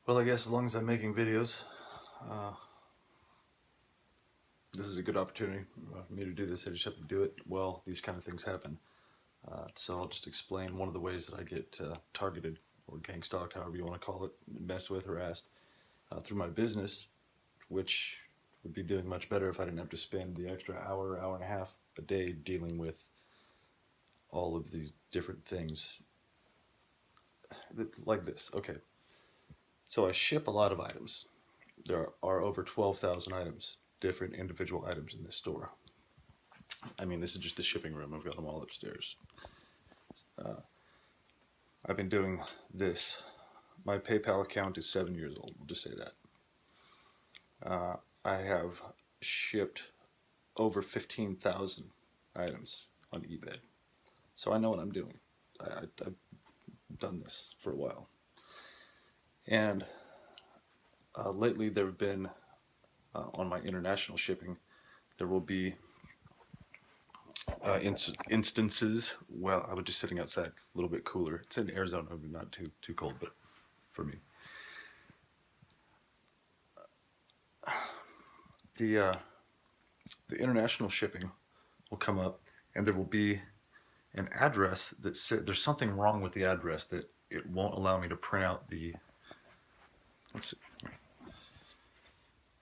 Well, I guess as long as I'm making videos, this is a good opportunity for me to do this. I just have to do it while these kind of things happen. So I'll just explain one of the ways that I get targeted or gang stalked, however you want to call it, messed with, harassed, through my business, which would be doing much better if I didn't have to spend the extra hour, hour and a half a day dealing with all of these different things like this. Okay, so I ship a lot of items. There are over 12,000 items, different individual items in this store. I mean, this is just the shipping room. I've got them all upstairs. I've been doing this. My PayPal account is 7 years old. We'll just say that. I have shipped over 15,000 items on eBay. So I know what I'm doing. I've done this for a while. And lately there have been, on my international shipping, there will be instances. Well, I was just sitting outside, a little bit cooler. It's in Arizona, not too cold, but for me. The international shipping will come up, and there will be an address that says there's something wrong with the address that it won't allow me to print out the. Let's see.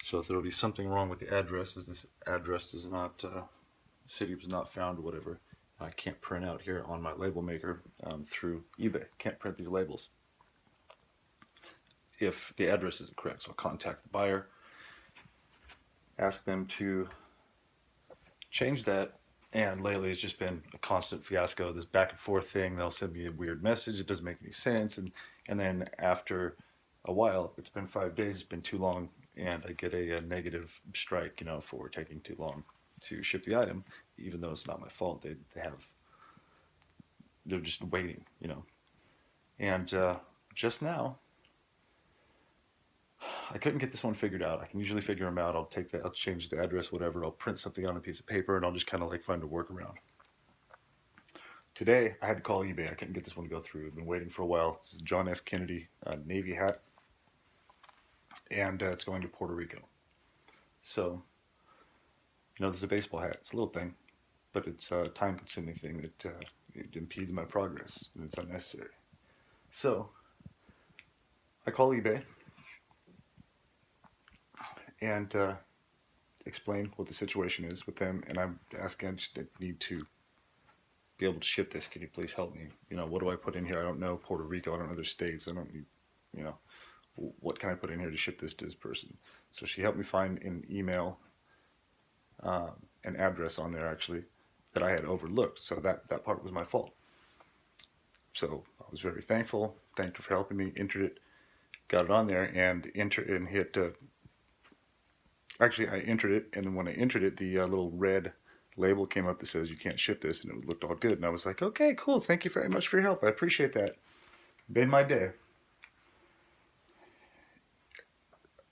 So there will be something wrong with the address, as this address does not, city was not found or whatever. I can't print out here on my label maker through eBay. Can't print these labels if the address isn't correct. So I'll contact the buyer, ask them to change that, and lately it's just been a constant fiasco, this back and forth thing. They'll send me a weird message, it doesn't make any sense, and then after a while, it's been 5 days, it's been too long, and I get a negative strike, for taking too long to ship the item, even though it's not my fault. They're just waiting, and just now I couldn't get this one figured out. I can usually figure them out. I'll change the address, whatever. I'll print something on a piece of paper, and I'll just kind of find a workaround. Today, I had to call eBay. I couldn't get this one to go through. I've been waiting for a while. This is John F. Kennedy Navy hat, and it's going to Puerto Rico. So, this is a baseball hat. It's a little thing, but it's a time-consuming thing that it impedes my progress, and it's unnecessary. So, I call eBay and explain what the situation is with them, and I'm asking, I just need to be able to ship this. Can you please help me? What do I put in here? I don't know Puerto Rico. I don't know other states. I don't need, what can I put in here to ship this to this person? So she helped me find an email, an address on there actually that I had overlooked. So that part was my fault. So I was very thankful. Thanked her for helping me. Entered it, got it on there, and hit. Actually, I entered it, and then when I entered it, the little red label came up that says you can't ship this, and it looked all good. And I was like, okay, cool. Thank you very much for your help. I appreciate that. Made my day.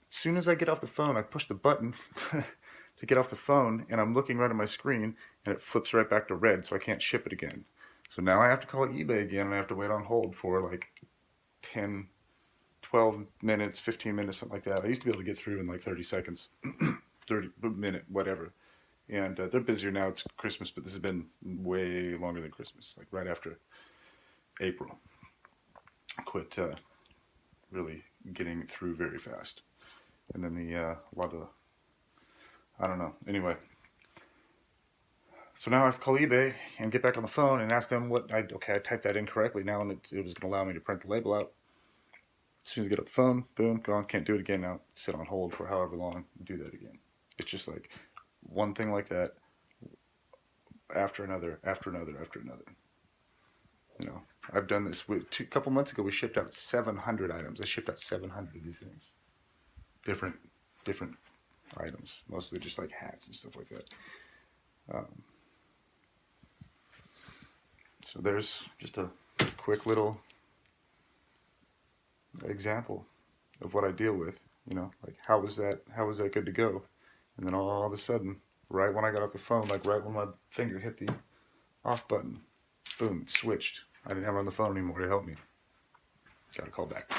As soon as I get off the phone, I push the button to get off the phone, and I'm looking right at my screen, and it flips right back to red, so I can't ship it again. So now I have to call eBay again, and I have to wait on hold for 10, 12 minutes, 15 minutes, something like that. I used to be able to get through in 30 seconds, 30 minute, whatever. And they're busier now. It's Christmas, but this has been way longer than Christmas, right after April. I quit really getting through very fast. And then a lot of, I don't know. Anyway. So now I have to call eBay and get back on the phone and ask them I typed that in correctly now, and it was going to allow me to print the label out. As soon as I get off the phone, boom, gone. Can't do it again now. Sit on hold for however long. Do that again. It's just one thing like that after another, after another, after another. I've done this. A couple months ago, we shipped out 700 items. I shipped out 700 of these things. Different items. Mostly just hats and stuff like that. So there's just a quick little example of what I deal with, how was that good to go? And then all of a sudden, right when I got off the phone, right when my finger hit the off button, boom, it switched. I didn't have her on the phone anymore to help me. Got to call back.